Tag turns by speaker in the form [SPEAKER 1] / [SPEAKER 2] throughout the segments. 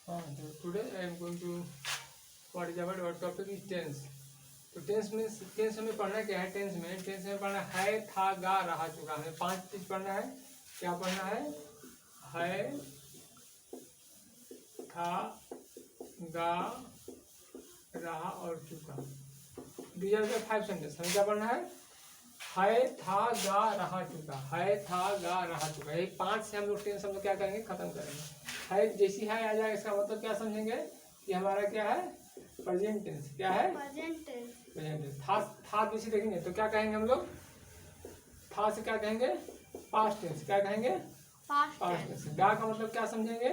[SPEAKER 1] हाँ, तो today I am going to what is our topic is tense. तो tense में हमें पढ़ना क्या है? टेंस में पढ़ना है, था, गा, रहा, चुका। हमें 5 चीज पढ़ना है। क्या पढ़ना है? था, गा, रहा और चुका। These are the 5 sentence. हमें क्या पढ़ना है? था, गा, रहा, चुका। है, था, गा, रहा, चुका। ये 5 से हम लोग टेंस हम लोग क्या करेंगे? खत्म करेंगे। है जैसी है आ जाएगा, इसका मतलब क्या समझेंगे कि हमारा क्या है? Present tense. क्या है? Present tense. था जैसे देखेंगे तो क्या कहेंगे हम लोग? था से क्या कहेंगे? Past tense. क्या कहेंगे? Past tense. गा का मतलब क्या समझेंगे?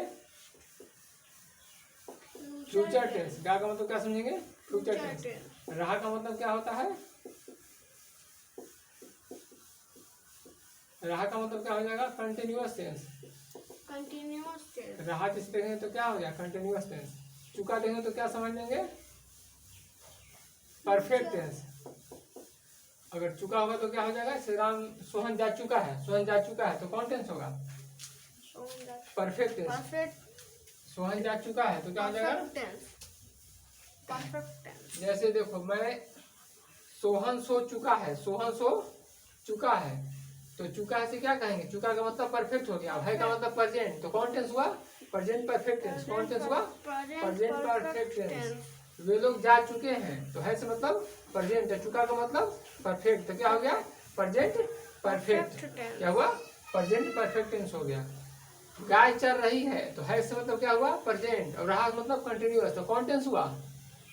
[SPEAKER 1] Future tense. गा का मतलब क्या समझेंगे? Future tense. रहा का मतलब क्या होता है? रहा का मतलब क्या हो जाएगा? Continuous tense. रहा जिसे देखेंगे तो क्या हो गया? Continuous tense. चुका देखेंगे तो क्या समझ लेंगे? Perfect tense. अगर चुका होगा तो क्या हो जाएगा? श्री राम सोहन जा चुका है। सोहन जा चुका है तो कौन टेंस होगा? Perfect tense. सोहन जा चुका है तो क्या हो जाएगा? Perfect tense. जैसे देखो, मैं सोहन सो चुका है। सोहन सो चुका है तो चुका से क्या कहेंगे? चुका का मतलब परफेक्ट हो गया। है का मतलब प्रेजेंट, तो कौन टेंस हुआ? Present perfect tense. कौन टेंस हुआ? Present perfect tense. वे लोग जा चुके हैं तो है से मतलब प्रेजेंट है। चुका का मतलब परफेक्ट, तो क्या हो गया? Present perfect. क्या हुआ? प्रेजेंट परफेक्ट टेंस हो गया। गाय चल रही है तो है से मतलब क्या हुआ? प्रेजेंट। और रहा मतलब कंटिन्यूअस, तो कौन टेंस हुआ?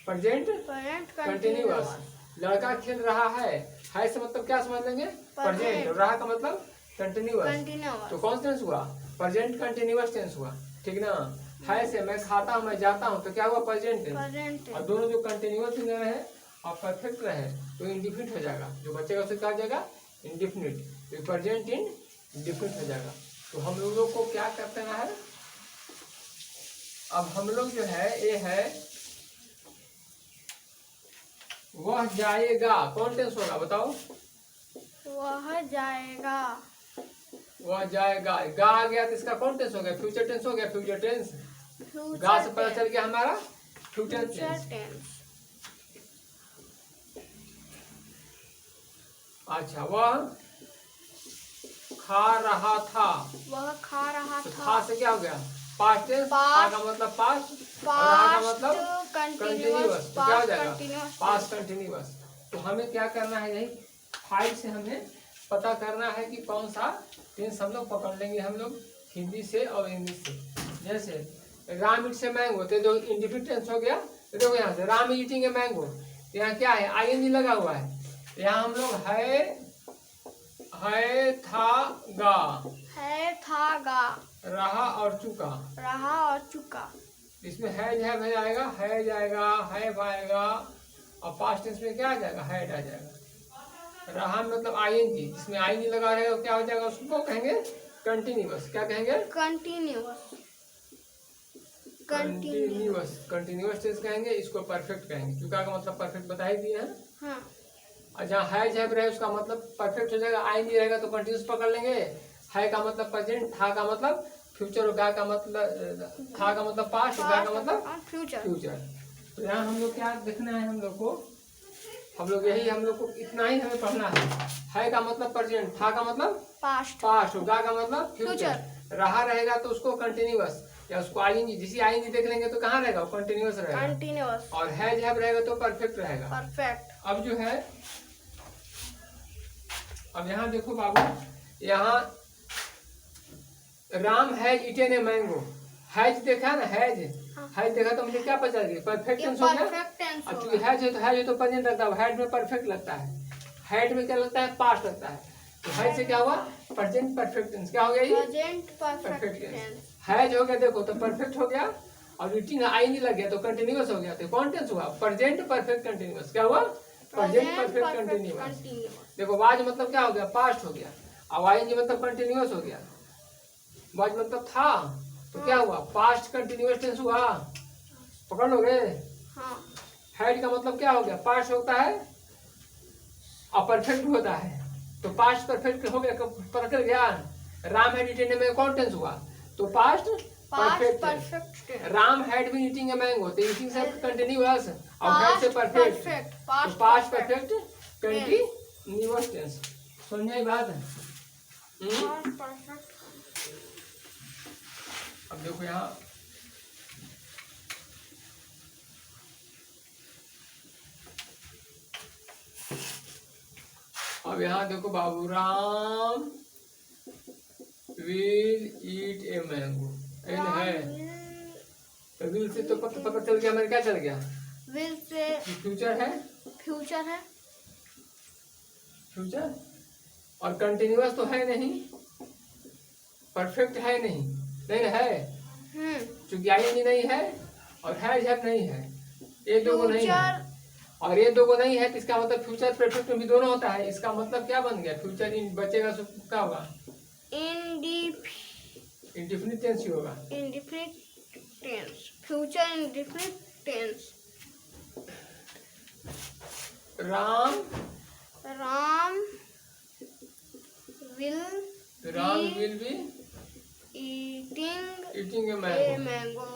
[SPEAKER 1] Present continuous. लड़का खेल रहा है से मतलब क्या समझ लेंगे? प्रेजेंट। और रहा का मतलब कंटिन्यूअस, तो कौन टेंस हुआ? प्रेजेंट कंटिन्यूअस टेंस हुआ। ठीक ना? है से मैं खाता हूँ, मैं जाता हूँ, तो क्या हुआ? Present tense. और दोनों जो कंटिन्यूअस रहे और परफेक्ट रहे तो इंडिफिनिट हो जाएगा। जो बचेगा उसे क्या हो जाएगा? इंडिफिनिट। तो प्रेजेंट इंडिफिनिट हो जाएगा। तो हम लोगों को क्या करना है? अब हम लोग जो है ये है वह जाएगा। कौन टेंस होगा बताओ?
[SPEAKER 2] वह जाएगा।
[SPEAKER 1] वह जाएगा। गा आ गया तो इसका कौन टेंस हो गया? फ्यूचर टेंस हो गया। Future tense. गा से पता चल गया हमारा फ्यूचर टेंस। अच्छा, वह खा रहा था।
[SPEAKER 2] वह खा रहा
[SPEAKER 1] तो
[SPEAKER 2] था।
[SPEAKER 1] था से क्या हो गया? Past tense. खा का मतलब पास्ट और रहा का मतलब कंटिन्यूअस। तो क्या हो जाएगा? Past continuous. तो हमें क्या करना है? यही 5 से हमें पता करना है कि कौन सा टेंस हम लोग पकड़ लेंगे हम लोग हिंदी से और इंग्लिश से। जैसे राम इट्स ए मैंगो, तो जो इंडिफिनिट टेंस हो गया। तो देखो यहाँ से Ram is eating a mango, यहाँ क्या है? आईएनजी लगा हुआ है। यहाँ हम लोग है, था, गा।
[SPEAKER 2] है, था, गा।
[SPEAKER 1] रहा और चुका।
[SPEAKER 2] रहा और चुका।
[SPEAKER 1] इसमें है आएगा, है जाएगा, है आएगा। और पास्ट टेंस में क्या आ जाएगा? हैड आ जाएगा। रहा मतलब आईएनजी, जिसमें आईएनजी लगा रहेगा क्या हो जाएगा? उसको कहेंगे कंटिन्यूअस। क्या कहेंगे?
[SPEAKER 2] कंटिन्यूअस।
[SPEAKER 1] कंटिन्यूअस टेंस कहेंगे। इसको परफेक्ट कहेंगे। चुका का मतलब परफेक्ट बता ही दिए हैं।
[SPEAKER 2] हाँ।
[SPEAKER 1] और जहाँ है जब रहे उसका मतलब परफेक्ट हो जाएगा। आईएनजी रहेगा तो कंटिन्यूअस पकड़ लेंगे। है का मतलब प्रेजेंट, था का मतलब फ्यूचर, गा का मतलब था का मतलब पास्ट, गा का मतलब फ्यूचर। तो यहाँ हम लोग क्या देखना है? हम लोग को हम लोग को इतना ही हमें पढ़ना है का मतलब प्रेजेंट, था का मतलब पास्ट, गा का मतलब फ्यूचर। रहा रहेगा तो उसको कंटिन्यूअस या उसको आईएनजी, जिसी आईएनजी देख लेंगे तो कहाँ रहेगा? कंटिन्यूअस रहेगा। और है जब रहेगा तो परफेक्ट रहेगा।
[SPEAKER 2] परफेक्ट।
[SPEAKER 1] अब जो है, अब यहाँ देखो बाबू, यहाँ Ram has eaten a mango. Has देखा ना? हैज हैज देखा तो मुझे क्या पता चल गया? परफेक्ट टेंस हो गया। अब चूंकि हैज है तो प्रेजेंट लगता है। हैड में परफेक्ट लगता है। हैड में क्या लगता है? पास्ट लगता है। तो हैज से क्या हुआ? Present perfect tense. क्या हो गया? ये
[SPEAKER 2] प्रेजेंट परफेक्ट टेंस।
[SPEAKER 1] हैज हो गया, देखो तो परफेक्ट हो गया। और ईटिंग आई नहीं लग गया तो कंटिन्यूअस हो गया। तो कौन टेंस हुआ? Present perfect continuous. क्या हुआ? Present perfect continuous. देखो वाज मतलब क्या हो गया? पास्ट हो गया। अब आईएनजी मतलब कंटिन्यूअस हो गया। वाज मतलब था तो क्या हुआ? पास्ट कंटिन्यूअस टेंस हुआ। पकड़ लोगे?
[SPEAKER 2] हाँ।
[SPEAKER 1] हैड का मतलब क्या हो गया? पास्ट होता है और परफेक्ट होता है। तो पास्ट परफेक्ट हो गया, पकड़ गया। राम हैड ईटेन में कौन टेंस हुआ? तो past
[SPEAKER 2] Past
[SPEAKER 1] Perfect tense.
[SPEAKER 2] perfect tense.
[SPEAKER 1] Ram had been eating a mango, तो ईटिंग से कंटिन्यूअस और हैड से
[SPEAKER 2] Past
[SPEAKER 1] परफेक्ट,
[SPEAKER 2] perfect.
[SPEAKER 1] तो
[SPEAKER 2] Past
[SPEAKER 1] past
[SPEAKER 2] perfect.
[SPEAKER 1] Perfect continuous tense. समझ में बात है?
[SPEAKER 2] Past perfect.
[SPEAKER 1] अब देखो यहाँ अब यहाँ देखो बाबू, Ram will eat a mango, an है तो विल से तो पता चल गया मेरे, क्या चल गया?
[SPEAKER 2] Will से
[SPEAKER 1] फ्यूचर है,
[SPEAKER 2] future है।
[SPEAKER 1] फ्यूचर, और कंटिन्यूअस तो है नहीं, परफेक्ट है नहीं, नहीं ना है, चूंकि आईएनजी नहीं है और हैव नहीं है, ये दो को नहीं है, और ये दो को नहीं है, तो इसका मतलब फ्यूचर परफेक्ट में भी दोनों होता है। इसका मतलब क्या बन गया? फ्यूचर इन बचेगा तो क्या होगा? इंडेफिनिट टेंस ही होगा।
[SPEAKER 2] Indefinite tense. Future indefinite tense.
[SPEAKER 1] Ram will B
[SPEAKER 2] eating
[SPEAKER 1] A
[SPEAKER 2] a
[SPEAKER 1] mango.
[SPEAKER 2] mango.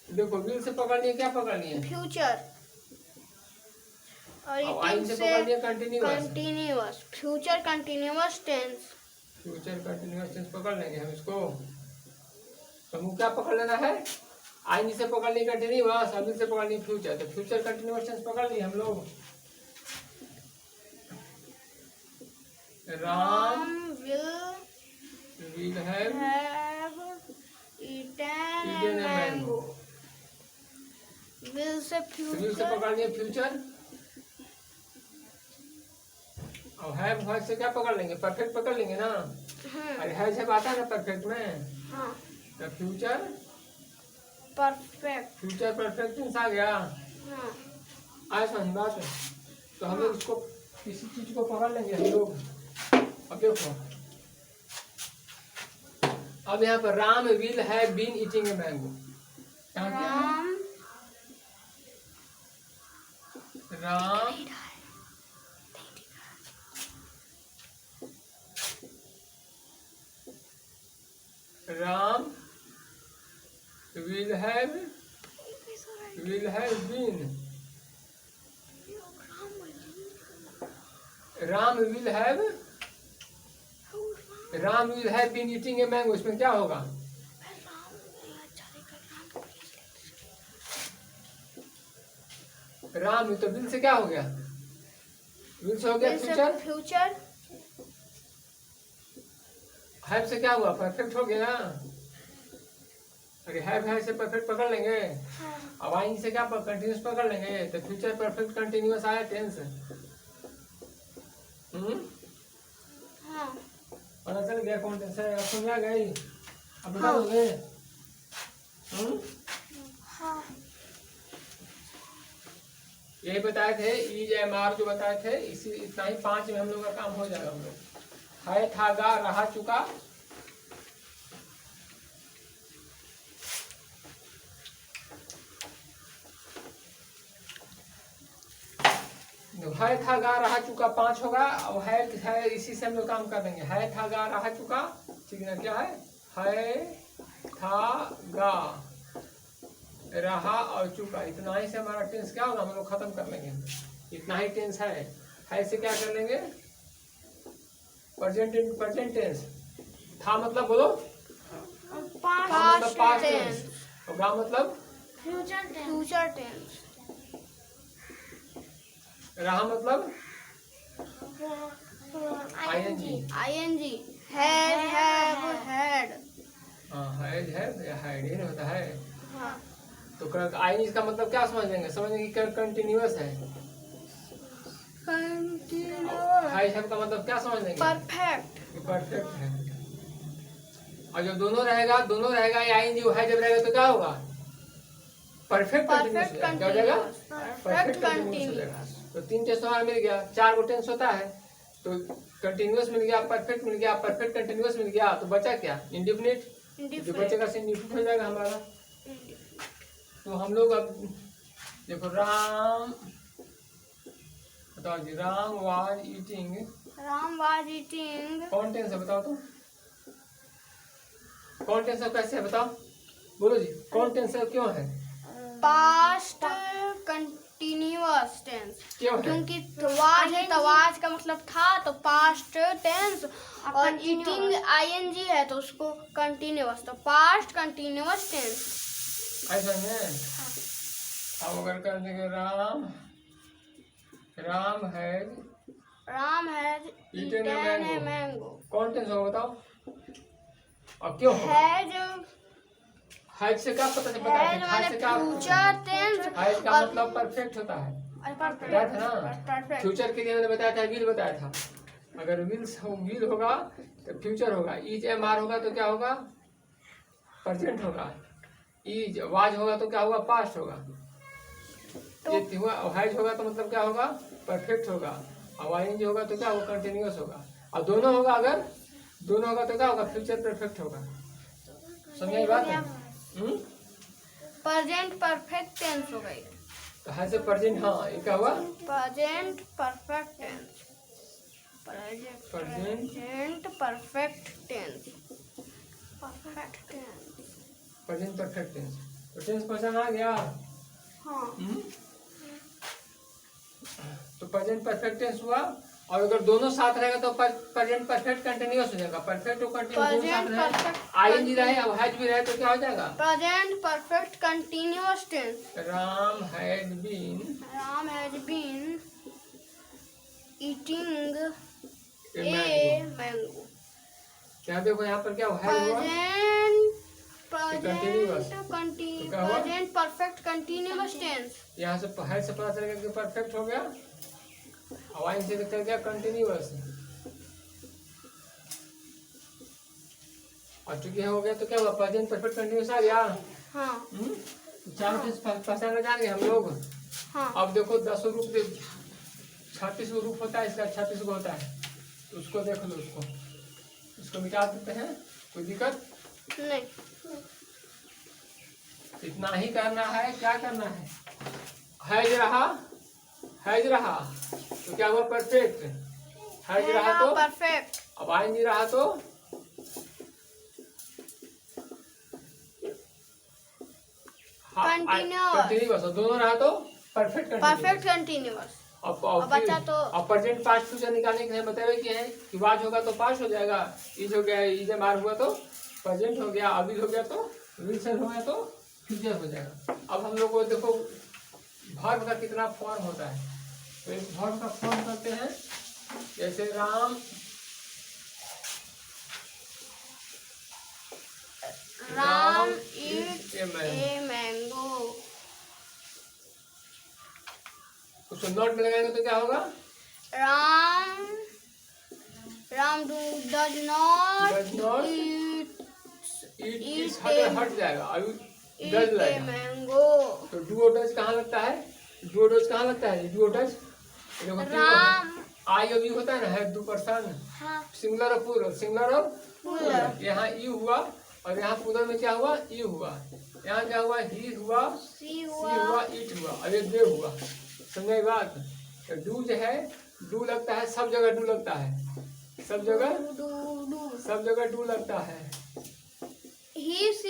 [SPEAKER 1] देखो विल से पकड़नी है, क्या पकड़नी है?
[SPEAKER 2] Future. और
[SPEAKER 1] अब आई
[SPEAKER 2] eating
[SPEAKER 1] से
[SPEAKER 2] से
[SPEAKER 1] पकड़नी है continuous.
[SPEAKER 2] continuous. Future continuous tense.
[SPEAKER 1] Future continuous tense पकड़ लेंगे हम इसको। तो हमको क्या पकड़ लेना है? आई से पकड़नी कंटिन्यूअस, अभी से पकड़नी फ्यूचर, तो फ्यूचर कंटिन्यूअस टेंस पकड़ लिए हम लोग। Ram will have
[SPEAKER 2] eaten
[SPEAKER 1] eaten
[SPEAKER 2] a
[SPEAKER 1] a
[SPEAKER 2] mango.
[SPEAKER 1] mango।
[SPEAKER 2] Will से
[SPEAKER 1] विल से
[SPEAKER 2] future.
[SPEAKER 1] पकड़ लिए फ्यूचर, और हैव से क्या पकड़ लेंगे? परफेक्ट पकड़ लेंगे ना। अरे हैव आता है ना परफेक्ट में,
[SPEAKER 2] हाँ
[SPEAKER 1] तो फ्यूचर
[SPEAKER 2] परफेक्ट।
[SPEAKER 1] परफेक्ट टेंस आ गया।
[SPEAKER 2] हाँ
[SPEAKER 1] आया समझ बात है? तो हम लोग इसको किसी चीज को पकड़ लेंगे हम लोग। अब देखो, अब यहाँ पर Ram will have been eating a mango, Ram Ram will have been, Ram will have been eating a mango, इसमें क्या होगा? राम तो विल से क्या हो गया? विल से हो गया फ्यूचर,
[SPEAKER 2] फ्यूचर।
[SPEAKER 1] हैव से क्या हुआ? परफेक्ट हो गया ना। अरे हैव से परफेक्ट पकड़ लेंगे, अब आई से क्या कंटिन्यूस पकड़ लेंगे, तो फ्यूचर परफेक्ट कंटिन्यूस आया टेंस।
[SPEAKER 2] हाँ
[SPEAKER 1] पता चल गया कौन टेंस है? अब समझा गई? अब बता दोगे?
[SPEAKER 2] हाँ
[SPEAKER 1] यही बताए थे, ईज एम आर जो बताए थे, इसी इतना ही 5 में हम लोग का काम हो जाएगा। हम लोग है, था, गा, रहा, चुका, है, था, गा, रहा, चुका 5 होगा, और है इसी से हम लोग काम कर देंगे। है, था, गा, रहा, चुका, ठीक है ना? क्या है? था, गा, रहा और चुका, इतना ही से हमारा टेंस क्या होगा? हम लोग खत्म कर लेंगे। इतना ही टेंस है से क्या कर लेंगे? Present tense. था मतलब बोलो, पास्ट टेंस, और गा मतलब
[SPEAKER 2] फ्यूचर टेंस।
[SPEAKER 1] रहा मतलब
[SPEAKER 2] आईएनजी हैव हैड।
[SPEAKER 1] हाँ, हैड या हैड ही नहीं होता है।
[SPEAKER 2] हाँ
[SPEAKER 1] तो आई इसका मतलब क्या समझ लेंगे? समझेंगे कि कंटिन्यूअस है। हाई शब्द का मतलब क्या समझ लेंगे? परफेक्ट है। और जब दोनों रहेगा या आईएनजी है जब रहेगा तो क्या होगा? परफेक्ट कंटिन्यूअस क्या हो जाएगा? परफेक्ट कंटिन्यूअस हो जाएगा। तो 3 टेंस हमारा मिल गया। 4 गो टेंस होता है, तो कंटिन्यूअस मिल गया, परफेक्ट मिल गया, परफेक्ट कंटिन्यूअस मिल गया, तो बचा क्या? इंडेफिनिट। जो बचेगा से इंडेफिनिट हो जाएगा हमारा। तो हम लोग अब देखो, राम बताओ जी, राम वाज ईटिंग
[SPEAKER 2] कौन
[SPEAKER 1] टेंस है? बताओ तो कौन टेंस है, कैसे है बताओ? बोलो जी, कौन टेंस है, क्यों है?
[SPEAKER 2] पास्ट कंटिन्यूअस टेंस,
[SPEAKER 1] क्यों है?
[SPEAKER 2] क्योंकि वाज है तो वाज का मतलब था, तो पास्ट टेंस, और ईटिंग आईएनजी है तो उसको कंटिन्यूअस, तो पास्ट कंटिन्यूअस टेंस।
[SPEAKER 1] ऐसा है। अब अगर कर देंगे Ram has
[SPEAKER 2] eaten a mango,
[SPEAKER 1] कौन टेंस होगा बताओ? और क्यों होगा? हैज से क्या पता चलता है? हैज से क्या?
[SPEAKER 2] फ्यूचर टेंस,
[SPEAKER 1] हैज का मतलब परफेक्ट होता है, बताया था ना।
[SPEAKER 2] परफेक्ट।
[SPEAKER 1] फ्यूचर के लिए मैंने बताया था, विल बताया था। अगर विल होगा तो फ्यूचर होगा। इज एम आर होगा तो क्या होगा? प्रेजेंट होगा। इज वाज होगा तो क्या होगा? पास्ट होगा। ये हुआ। हैज होगा तो मतलब क्या होगा? परफेक्ट होगा। और वाइंज होगा तो क्या होगा? कंटिन्यूअस होगा। और दोनों होगा, अगर दोनों होगा तो क्या होगा? फ्यूचर परफेक्ट होगा। समझ आई बात है?
[SPEAKER 2] प्रेजेंट परफेक्ट टेंस हो गई।
[SPEAKER 1] तो है से प्रेजेंट, हाँ ये क्या हुआ?
[SPEAKER 2] Present perfect tense,
[SPEAKER 1] present
[SPEAKER 2] present perfect tense, perfect tense.
[SPEAKER 1] Present perfect tense. तो टेंस पहचान आ गया?
[SPEAKER 2] हाँ।
[SPEAKER 1] तो प्रेजेंट परफेक्ट टेंस हुआ। और अगर दोनों साथ रहेगा तो प्रेजेंट परफेक्ट कंटिन्यूअस हो जाएगा। परफेक्ट और कंटिन्यूअस साथ रहे, आईएनजी रहे, अब हैज भी रहे तो क्या हो जाएगा?
[SPEAKER 2] Present perfect continuous tense.
[SPEAKER 1] Ram has been
[SPEAKER 2] eating a mango.
[SPEAKER 1] क्या देखो यहाँ पर क्या है हुआ?
[SPEAKER 2] Present perfect continuous tense.
[SPEAKER 1] यहाँ से हैज से पता चलेगा कि परफेक्ट हो गया, हवाई से चल गया कंटिन्यूअस। और चूंकि हो गया तो क्या हुआ? प्रेजेंट परफेक्ट कंटिन्यूअस आ गया।
[SPEAKER 2] हाँ।
[SPEAKER 1] चारों चीज पहचान जाएंगे हम लोग।
[SPEAKER 2] हाँ।
[SPEAKER 1] अब देखो 10 रूप 36 रूप होता है, इसका 36 को होता है। उसको देख लो, उसको मिटा देते हैं, कोई दिक्कत
[SPEAKER 2] नहीं।
[SPEAKER 1] इतना ही करना है। क्या करना है? हैज रहा तो क्या हुआ? परफेक्ट। हैज रहा तो
[SPEAKER 2] परफेक्ट।
[SPEAKER 1] अब आएंगे रहा तो कंटिन्यूअस। दोनों रहा तो परफेक्ट
[SPEAKER 2] कंटिन्यूअस।
[SPEAKER 1] अब बच्चा तो अब प्रेजेंट पास्ट फ्यूचर निकालने के लिए बताए कि है कि वाज होगा तो पास्ट हो जाएगा, इज हो गया, इज मार हुआ तो प्रेजेंट हो गया, अभी हो गया तो विल हो गया तो फ्यूचर हो जाएगा। अब हम लोग को देखो वर्ब का कितना फॉर्म होता है। तो एक वर्ब का फॉर्म करते हैं, जैसे राम
[SPEAKER 2] ईट्स ए मैंगो।
[SPEAKER 1] उसको नॉट में लगाएंगे तो क्या होगा?
[SPEAKER 2] राम डज नॉट
[SPEAKER 1] ईट हट जाएगा, अभी डज लगेगा।
[SPEAKER 2] मैंगो।
[SPEAKER 1] तो डू डज कहाँ लगता है? डू डज कहाँ लगता है? डू डज आई अभी होता है ना, है दो पर्सन।
[SPEAKER 2] हाँ।
[SPEAKER 1] सिंगुलर और प्लूरल, सिंगुलर और प्लूरल। यहाँ यू हुआ और यहाँ प्लूरल में क्या हुआ? यू हुआ। यहाँ क्या हुआ? ही हुआ, सी हुआ, इट हुआ, और ये दे हुआ। समझे बात? तो डू जो है, डू लगता है, सब जगह डू लगता है, सब जगह डू लगता है।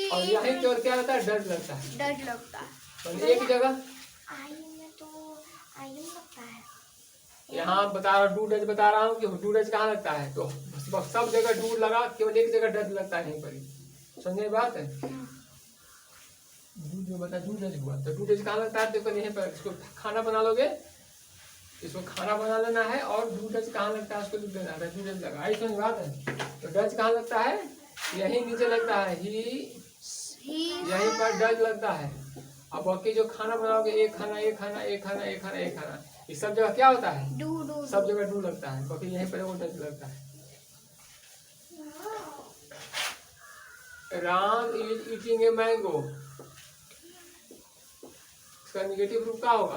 [SPEAKER 1] और यहीं की और क्या लगता है? डज लगता है।
[SPEAKER 2] डज लगता है।
[SPEAKER 1] तो एक जगह यहाँ बता रहा डू डज बता रहा हूँ कि डू डज कहाँ लगता है, तो सब जगह डू लगा, केवल एक जगह डज लगता है यहीं पर ही। समझे बात है? डू जो बता डू डज हुआ, तो डू डज कहाँ लगता है? देखो यहीं पर इसको खाना बना लोगे, इसको खाना बना लेना है, और डू डज कहाँ लगता है उसको लिख देना है, डू डज लगा। आई समझ बात है? तो डज कहाँ लगता है? यही नीचे लगता है, ही यहीं पर डज लगता है। अब बाकी जो खाना बनाओगे, एक खाना, एक खाना, एक खाना, एक खाना, एक खाना, इस सब जगह क्या होता है? डू। सब जगह डू लगता है, बाकी यहीं पर वो डज लगता है। Ram is eating a mango, इसका निगेटिव रूप क्या होगा?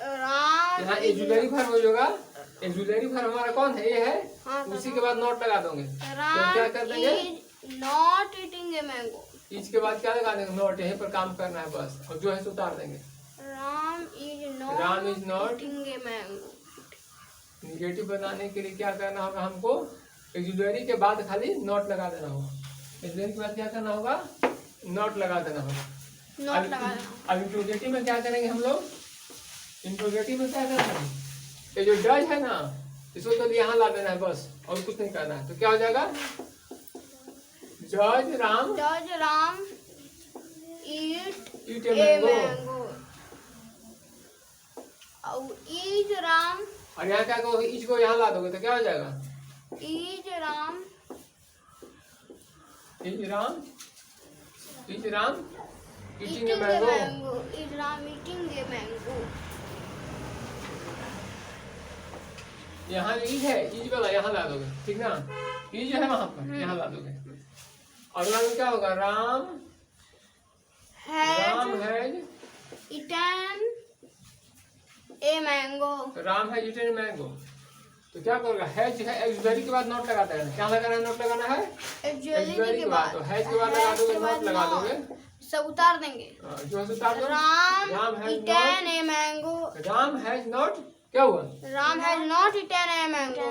[SPEAKER 1] यहाँ एक्सुलरी वर्ब हो जाएगा। एक्सुलरी वर्ब हमारा कौन है? ये है। हाँ, उसी के बाद नॉट लगा दोगे, तो क्या कर देंगे?
[SPEAKER 2] Not eating a mango.
[SPEAKER 1] इसके बाद क्या लगा देंगे? नॉट। यहीं पर काम करना है बस, और जो है सो उतार देंगे।
[SPEAKER 2] Ram is not eating a mango.
[SPEAKER 1] Negative बनाने के लिए क्या करना होगा हमको? एक्सुलरी के बाद खाली नॉट लगा देना होगा। एक्सुलरी के बाद क्या करना होगा? नॉट लगा देना होगा।
[SPEAKER 2] नॉट लगा देना।
[SPEAKER 1] अब इंट्रोगेटिव में क्या करेंगे हम लोग? इंट्रोगेटिव में क्या करना है? ये जो डज है ना, इसको तो यहाँ ला देना है बस, और कुछ नहीं करना है। तो क्या हो जाएगा? जज Ram
[SPEAKER 2] eat
[SPEAKER 1] A
[SPEAKER 2] a
[SPEAKER 1] mango.
[SPEAKER 2] Mango. और इज राम
[SPEAKER 1] और यहाँ क्या कहोगे? इच को यहाँ ला दोगे तो क्या हो जाएगा?
[SPEAKER 2] Is Ram
[SPEAKER 1] is Ram eating A
[SPEAKER 2] eating a
[SPEAKER 1] mango.
[SPEAKER 2] mango. Is Ram eating a mango?
[SPEAKER 1] यहाँ इज है, इज वाला यहाँ ला दोगे, ठीक ना? इज है वहां पर, यहाँ ला दोगे। अगला में क्या होगा? Ram has
[SPEAKER 2] Eaten a mango.
[SPEAKER 1] Ram has eaten mango. तो क्या करोगे? हैज है, एक्सुलरी के बाद नोट लगाता है। क्या लगाना है? नोट लगाना है
[SPEAKER 2] एक्चुअली के बाद
[SPEAKER 1] तो हैज के बाद लगा दोगे, नोट लगा दोगे,
[SPEAKER 2] सब उतार देंगे।
[SPEAKER 1] जो है उतार दो।
[SPEAKER 2] Ram eaten a mango.
[SPEAKER 1] Ram has not, क्या हुआ?
[SPEAKER 2] Ram has not eaten a mango.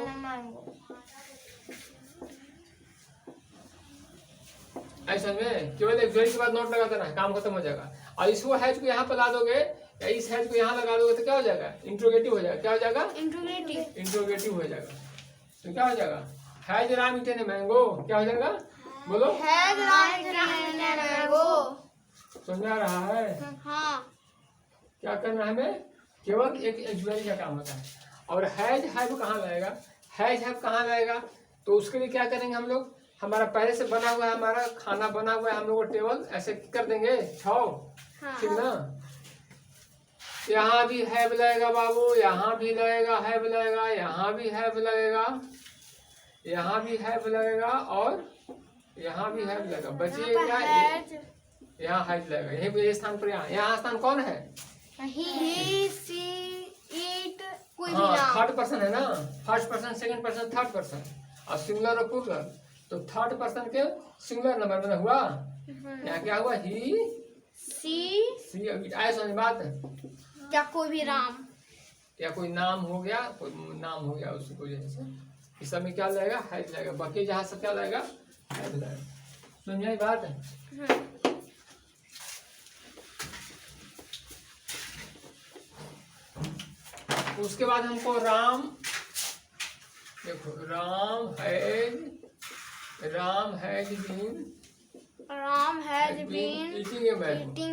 [SPEAKER 1] ऐसा में केवल एक्सुलरी के बाद नोट लगा देना है, काम खत्म हो जाएगा। और इसको हैज को यहाँ पे ला दोगे या इस हैज को यहाँ लगा दोगे तो क्या हो जाएगा? इंट्रोगेटिव हो जाएगा। क्या हो जाएगा? इंट्रोगेटिव हो जाएगा। तो क्या हो जाएगा? Has Ram eaten a mango. क्या हो जाएगा? बोलो।
[SPEAKER 2] Has Ram eaten a mango?
[SPEAKER 1] समझ आ रहा है?
[SPEAKER 2] हाँ।
[SPEAKER 1] क्या करना है हमें? केवल एक एक्सुलरी का काम होता है। और हैज हैव कहाँ लाएगा? हैज हैव कहाँ लाएगा? तो उसके लिए क्या करेंगे हम लोग? हमारा पहले से बना हुआ है, हमारा खाना बना हुआ है, हम लोग टेबल ऐसे कर देंगे 6, ठीक ना? यहाँ भी हैव लगेगा बाबू, यहाँ भी लगेगा हैव लगेगा, यहाँ भी हैव लगेगा, यहाँ भी हैव लगेगा, और यहाँ भी हैव लगेगा। बचिएगा यहाँ हैज लगेगा। यही पे स्थान पर, यहाँ स्थान कौन है?
[SPEAKER 2] He, she, it, कोई भी
[SPEAKER 1] हाँ,
[SPEAKER 2] नाम।
[SPEAKER 1] थर्ड पर्सन है ना। First person, second person, third person, और सिंगुलर और प्लूरल। तो थर्ड पर्सन के सिंगुलर नंबर में हुआ। यहाँ क्या हुआ? ही सी आए समझ बात है?
[SPEAKER 2] क्या कोई भी राम?
[SPEAKER 1] या कोई नाम हो गया, कोई नाम हो गया, उसकी वजह से इस समय क्या लगेगा? हैज लगेगा। बाकी जहाँ से क्या लगेगा? हैज लगेगा। समझाई बात है? उसके बाद हमको राम, देखो Ram has been eating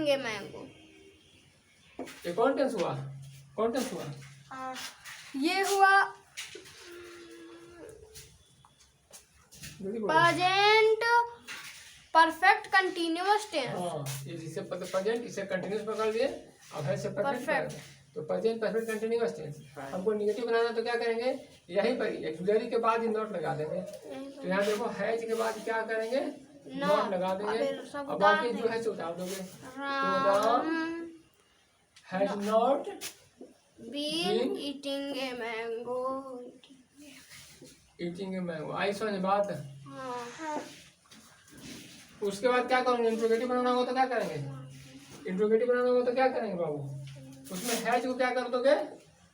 [SPEAKER 1] a mango. ये कौन टेंस हुआ?
[SPEAKER 2] ये हुआ
[SPEAKER 1] जल्दी बोलो।
[SPEAKER 2] Present perfect continuous tense.
[SPEAKER 1] हाँ, ये जिसे प्रेजेंट, इसे कंटिन्यूअस पकड़ लिए, अब है से परफेक्ट। तो प्रेजेंट परफेक्ट कंटिन्यूअस टेंस। हमको निगेटिव बनाना तो क्या करेंगे? यहीं पर एक्सुलरी के बाद ही नोट लगा देंगे। तो यहाँ देखो हैज के बाद क्या करेंगे? नोट लगा देंगे, और बाकी जो है उतार दोगे। तो Ram has not
[SPEAKER 2] been eating a mango.
[SPEAKER 1] आई समझ बात।
[SPEAKER 2] हाँ।
[SPEAKER 1] उसके बाद क्या करेंगे? इंट्रोगेटिव बनाना होगा तो क्या करेंगे? बाबू? उसमें हैज को क्या कर दोगे?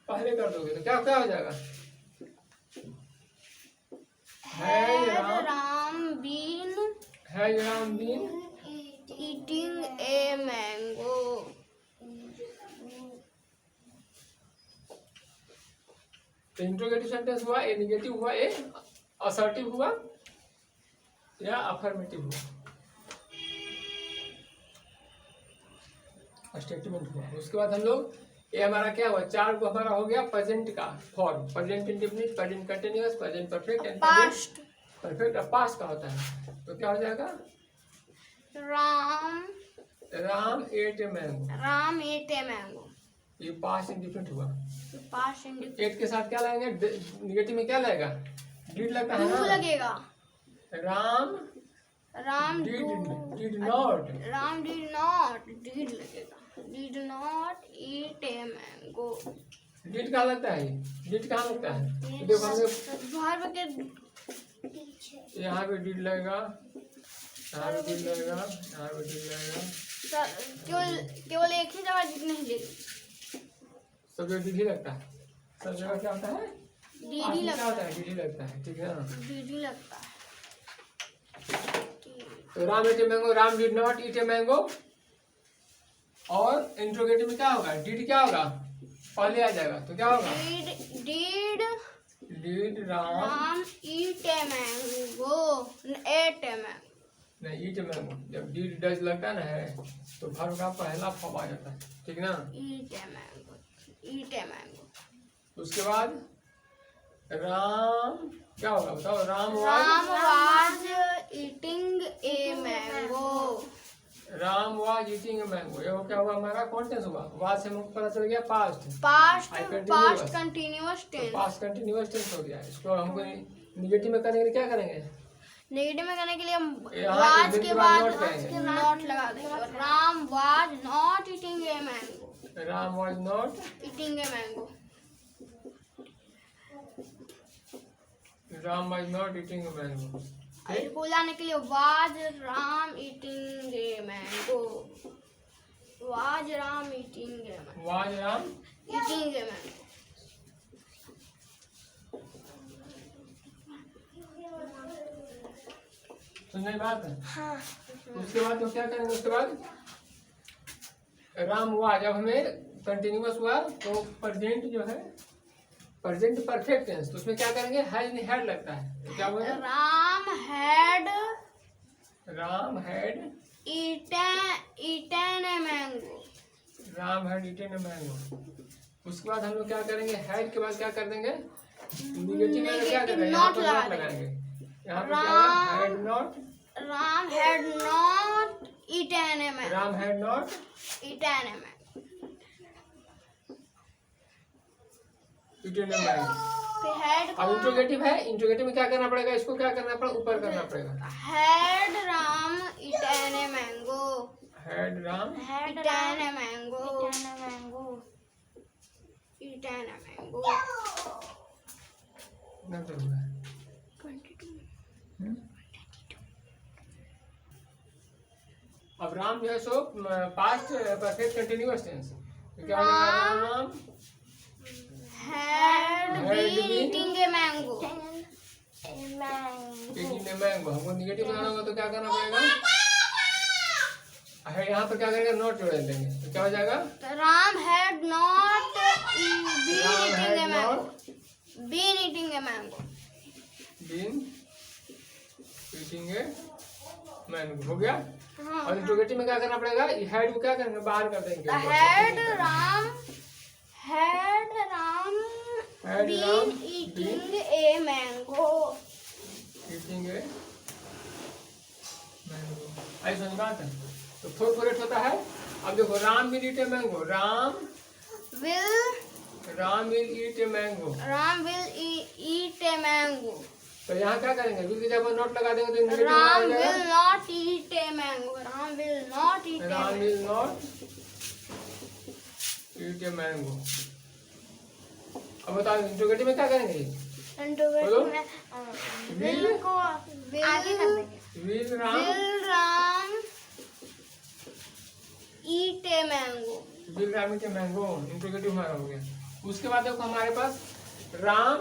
[SPEAKER 1] पहले कर दोगे तो क्या हो जाएगा? Has Ram been
[SPEAKER 2] eating a mango.
[SPEAKER 1] तो इंट्रोगेटिव सेंटेंस हुआ, ए निगेटिव हुआ, ए असर्टिव हुआ या अफर्मेटिव हुआ, स्टेटमेंट हुआ। उसके बाद हम लोग ये हमारा क्या हुआ? 4 को हमारा हो गया प्रेजेंट का form. Present indefinite, present continuous, present perfect and
[SPEAKER 2] past.
[SPEAKER 1] Perfect और पास्ट का होता है। तो क्या हो जाएगा? Ram ate a mango. ये पास्ट इंडेफिनिट हुआ।
[SPEAKER 2] Past indefinite.
[SPEAKER 1] एट के साथ क्या लाएंगे? निगेटिव में क्या लाएगा? डिड लगता है ना।
[SPEAKER 2] लगेगा।
[SPEAKER 1] Ram did not
[SPEAKER 2] eat a mango.
[SPEAKER 1] Did कहाँ लगता है? डिड कहाँ लगता है? देखो हमने यहाँ पे डिड लगेगा, यहाँ पे डिड लगेगा, यहाँ पे डिड लगेगा।
[SPEAKER 2] केवल एक ही जगह डिड नहीं लेगी।
[SPEAKER 1] सब जगह डिड ही लगता है। सब जगह क्या होता है?
[SPEAKER 2] डीडी लगता है।
[SPEAKER 1] डिड ही लगता है, ठीक है ना?
[SPEAKER 2] डीडी लगता है।
[SPEAKER 1] तो Ram eat a mango, Ram did not eat a mango. और इंट्रोगेटिव में क्या होगा, डिड क्या होगा, पहले आ जाएगा, तो क्या होगा, did Ram
[SPEAKER 2] eat a mango, ate a mango.
[SPEAKER 1] नहीं, ईट ए मैंगो, जब डिड डज लगता है ना है तो वर्ब का पहला फॉर्म आ जाता है, ठीक ना।
[SPEAKER 2] Eat a mango, eat a mango.
[SPEAKER 1] उसके बाद राम क्या होगा बताओ, Ram
[SPEAKER 2] was eating a mango.
[SPEAKER 1] Ram was eating a mango, ये क्या हुआ हमारा, कौन टेंस हुआ, वाज से हमको पता चल गया past,
[SPEAKER 2] past continuous tense,
[SPEAKER 1] past continuous tense हो गया। इसको हमको निगेटिव में करने के लिए क्या करेंगे,
[SPEAKER 2] नेगेटिव में करने के लिए वाज के बाद नॉट लगा देंगे। Ram was not eating a mango,
[SPEAKER 1] Ram was not
[SPEAKER 2] eating a mango.
[SPEAKER 1] Ram was not eating a mango.
[SPEAKER 2] इसको लाने के लिए was Ram eating a mango, was Ram eating a mango,
[SPEAKER 1] was Ram
[SPEAKER 2] eating a mango.
[SPEAKER 1] सुनने की बात है।
[SPEAKER 2] हाँ।
[SPEAKER 1] उसके बाद तो क्या करेंगे, उसके बाद राम हुआ, जब हमें कंटिन्यूअस हुआ तो प्रेजेंट जो है, प्रेजेंट परफेक्ट टेंस, तो उसमें क्या करेंगे, हैड लगता है, तो क्या बोले,
[SPEAKER 2] Ram had eaten a mango,
[SPEAKER 1] Ram had eaten a mango. उसके बाद हम लोग क्या करेंगे, हैड के बाद क्या कर देंगे, निगेटिव में क्या करेंगे, यहाँ पर नॉट लगाएंगे, यहाँ पर क्या had not,
[SPEAKER 2] Ram had not eaten a mango,
[SPEAKER 1] Ram had not
[SPEAKER 2] eaten a mango.
[SPEAKER 1] Eaten a mango.
[SPEAKER 2] फिर हैड
[SPEAKER 1] अब इंट्रोगेटिव है, इंट्रोगेटिव में क्या करना पड़ेगा, इसको क्या करना पड़ेगा, ऊपर करना पड़ेगा,
[SPEAKER 2] had Ram eaten a mango,
[SPEAKER 1] had Ram
[SPEAKER 2] eaten a mango, eaten a mango.
[SPEAKER 1] ना तो हुआ है। अब राम जो है सो पास्ट परफेक्ट कंटिन्यूअस टेंस, तो क्या हो जाएगा, Ram
[SPEAKER 2] had been eating a mango.
[SPEAKER 1] Eating a mango, हमको निगेटिव बनाना होगा तो क्या करना पड़ेगा, है यहाँ पर क्या करेंगे, नॉट जोड़ देंगे, तो क्या हो जाएगा,
[SPEAKER 2] Ram had not been eating a mango. Been eating a mango.
[SPEAKER 1] Been eating a mango, हो गया।
[SPEAKER 2] हाँ।
[SPEAKER 1] और इंट्रोगेटिव में क्या करना पड़ेगा, हैड को क्या करेंगे, बाहर कर देंगे,
[SPEAKER 2] Had Ram been eating a mango.
[SPEAKER 1] Eating a mango, ऐसी समझ बात है। तो फोर फोरेट होता है। अब देखो, Ram will eat a mango, Ram will eat a mango,
[SPEAKER 2] eat a mango.
[SPEAKER 1] तो यहाँ क्या करेंगे, विल की जगह नोट लगा देंगे तो इंग्लिश में आ
[SPEAKER 2] Ram
[SPEAKER 1] जाएगा,
[SPEAKER 2] will not eat a mango. Ram will not eat a
[SPEAKER 1] Ram
[SPEAKER 2] mango.
[SPEAKER 1] Will not eat a mango. अब बताओ इंट्रोगेटिव में क्या करेंगे, बोलो।
[SPEAKER 2] will को आगे कर देंगे।
[SPEAKER 1] Will Ram
[SPEAKER 2] Will Ram eat a mango?
[SPEAKER 1] Will Ram eat a mango, interrogative हमारा हो गया। उसके बाद देखो हमारे पास Ram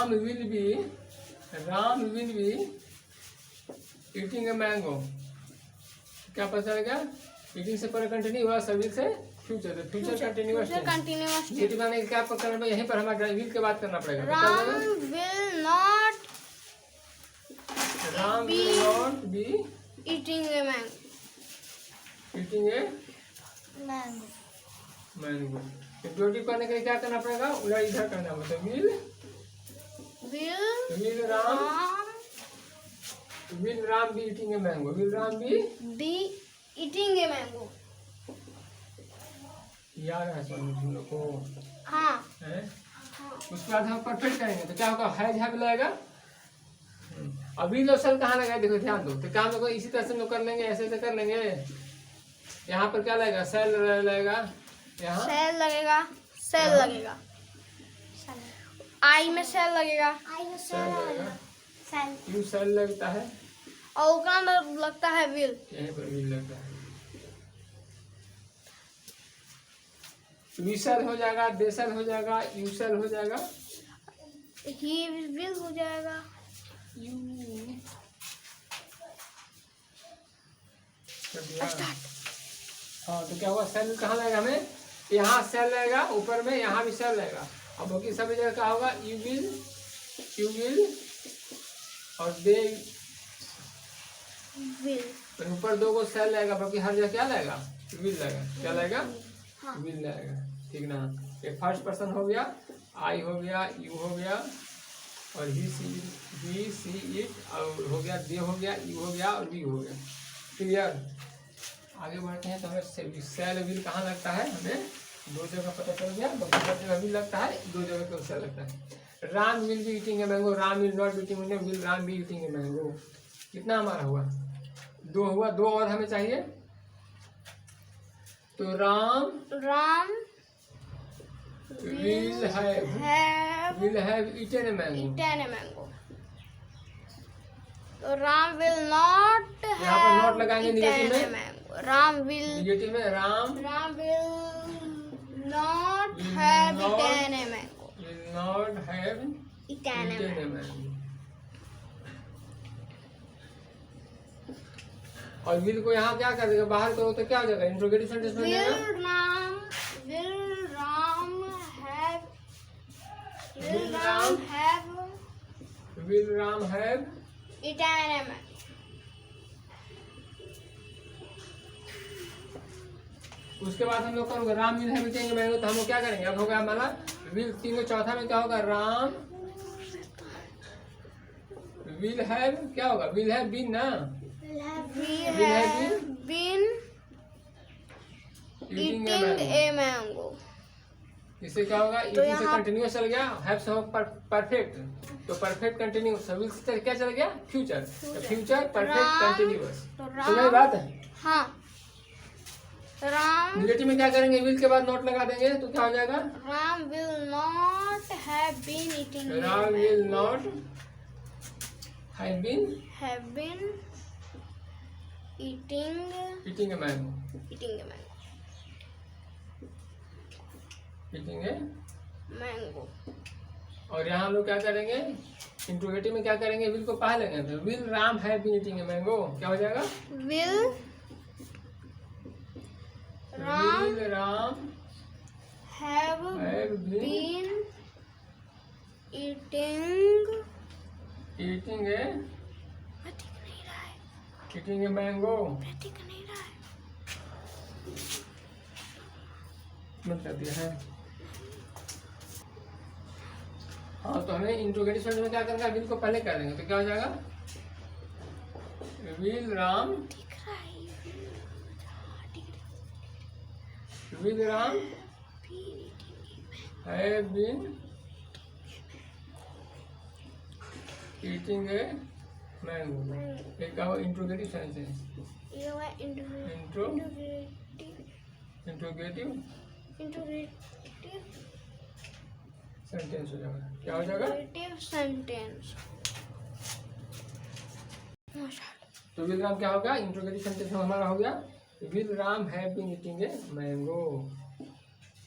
[SPEAKER 1] will be eating a mango, क्या पता चलेगा, ईटिंग से पर कंटिन्यू हुआ, सर्विस से फ्यूचर, तो फ्यूचर कंटिन्यूअस
[SPEAKER 2] Continuous.
[SPEAKER 1] ये बनाने के क्या करना, यहीं पर हमारा विल के बात करना पड़ेगा, तो क्या
[SPEAKER 2] Ram
[SPEAKER 1] होगा?
[SPEAKER 2] will not
[SPEAKER 1] Ram will not be
[SPEAKER 2] eating a mango.
[SPEAKER 1] Eating a mango. Interrogative करने के लिए क्या करना पड़ेगा, उधर इधर करना, मतलब will Ram B eating a mango, will Ram
[SPEAKER 2] be eating a mango.
[SPEAKER 1] याद है समझ तुम लोग को,
[SPEAKER 2] हाँ.
[SPEAKER 1] हैं? उसके बाद हम परफेक्ट करेंगे तो क्या होगा, हैज हैव लगेगा। अभी लोग सल कहाँ लगा, देखो ध्यान दो, तो क्या हम लोग इसी तरह से हम लोग कर लेंगे, ऐसे ऐसे कर लेंगे। यहाँ पर क्या लगेगा, सेल लगेगा, यहाँ
[SPEAKER 2] सेल लगेगा, सेल लगेगा, आई में सेल लगेगा,
[SPEAKER 1] सेल लगेगा, यू सेल लगता है,
[SPEAKER 2] और उसका लगता है विल।
[SPEAKER 1] यहीं पर विल लगता है। वी शैल हो जाएगा, दे शैल हो जाएगा, यू शैल हो जाएगा,
[SPEAKER 2] ही विल हो जाएगा,
[SPEAKER 1] यू कर दिया। हाँ तो क्या हुआ, सेल कहाँ लगेगा हमें, यहाँ सेल लगेगा ऊपर में, यहाँ भी सेल लगेगा। अब बाकी सभी जगह क्या होगा, यू विल और दे
[SPEAKER 2] विल,
[SPEAKER 1] तो ऊपर दो को सेल लगेगा, बाकी हर जगह क्या लगेगा, विल लगेगा। क्या लगेगा,
[SPEAKER 2] हाँ
[SPEAKER 1] विल लगेगा, ठीक ना। ये फर्स्ट पर्सन हो गया, आई हो गया, यू हो गया और ही सी इट और हो गया, दे हो गया, यू हो गया और वी हो गया। क्लियर। आगे बढ़ते हैं तो हमें सेल विल कहाँ लगता है, हमें दो जगह पता चल गया, हर जगह विल लगता है, दो जगह पे सेल लगता है। Ram will be eating a mango, Ram will not be eating, will Ram B eating a mango. कितना हमारा हुआ, दो हुआ, दो और हमें चाहिए। तो Ram will have eaten a mango.
[SPEAKER 2] तो राम विल नॉट
[SPEAKER 1] यहाँ पर नॉट लगाएंगे निगेटिव में,
[SPEAKER 2] मैंगो, राम विल
[SPEAKER 1] निगेटिव में Ram
[SPEAKER 2] will not have eaten a mango,
[SPEAKER 1] will not have
[SPEAKER 2] eaten a
[SPEAKER 1] eaten a
[SPEAKER 2] mango.
[SPEAKER 1] mango। और विल को यहाँ क्या कर देगा, बाहर करो तो क्या हो जाएगा, इंट्रोगेटिव सेंटेंस बन जाएगा। Will Ram have
[SPEAKER 2] eaten a mango।
[SPEAKER 1] उसके बाद हम लोग करेंगे Ram will have eaten a mango, तो हम लोग क्या करेंगे, अब होगा हमारा विल, तीन को चौथा में क्या होगा, राम विल हैव, क्या होगा, विल हैव बीन ना,
[SPEAKER 2] We have been eating a mango।
[SPEAKER 1] इससे क्या होगा,
[SPEAKER 2] तो
[SPEAKER 1] ईटिंग से कंटिन्यूअस चल गया, हैव से परफेक्ट, तो परफेक्ट कंटिन्यूअस, विल से क्या चल गया, फ्यूचर, फ्यूचर परफेक्ट कंटिन्यूअस। तो यही बात है।
[SPEAKER 2] हाँ, राम
[SPEAKER 1] निगेटिव में क्या करेंगे, विल के बाद नॉट लगा देंगे तो क्या हो जाएगा,
[SPEAKER 2] Ram will not have been eating,
[SPEAKER 1] Ram will not have been eating a mango, eating a
[SPEAKER 2] mango.
[SPEAKER 1] और यहाँ हम लोग क्या करेंगे, इंट्रोगेटिव में क्या करेंगे, विल को पहले लेंगे, will Ram have been eating a mango, क्या हो जाएगा,
[SPEAKER 2] will
[SPEAKER 1] Ram
[SPEAKER 2] have
[SPEAKER 1] been
[SPEAKER 2] eating
[SPEAKER 1] eating a mango, मत कर दिया है। हाँ तो हमें इंट्रोगेटिव सेंटेंस में क्या करना है, विल को पहले कर देंगे तो क्या हो जाएगा, will Ram have been eating a mango. एक का इंट्रोगेटिव सेंटेंस, इंट्रोगेटिव सेंटेंस हो जाएगा, क्या हो जाएगा,
[SPEAKER 2] सेंटेंस।
[SPEAKER 1] तो विल राम क्या होगा, इंट्रोगेटिव सेंटेंस हमारा हो गया, will Ram have been eating a mango.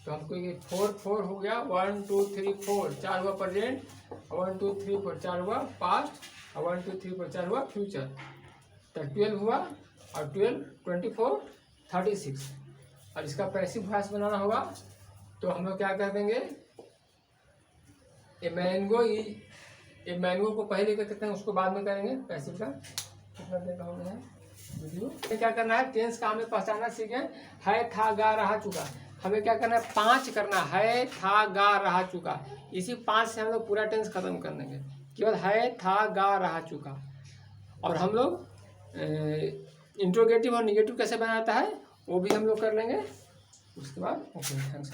[SPEAKER 1] तो हमको ये 4 हो गया, 1 2 3 4 4 हुआ प्रेजेंट, 1 2 3 4 4 हुआ पास्ट, और 1 2 3 4 4 हुआ फ्यूचर। तो 12 हुआ, और 12 24 36। और इसका पैसिव वॉइस बनाना होगा तो हम लोग क्या कर देंगे, ए मैंगो को पहले क्या करते हैं, उसको बाद में करेंगे पैसिव का। कितना देर का हो गया वीडियो, क्या करना है, टेंस का हमें पहचानना सीखे, है था गा रहा चुका, हमें क्या करना है, 5 करना है, था गा रहा चुका, इसी 5 से हम लोग पूरा टेंस खत्म कर देंगे, केवल है था गा रहा चुका। और हम लोग इंट्रोगेटिव और निगेटिव कैसे बनाता है वो भी हम लोग कर लेंगे उसके बाद। Okay, thanks.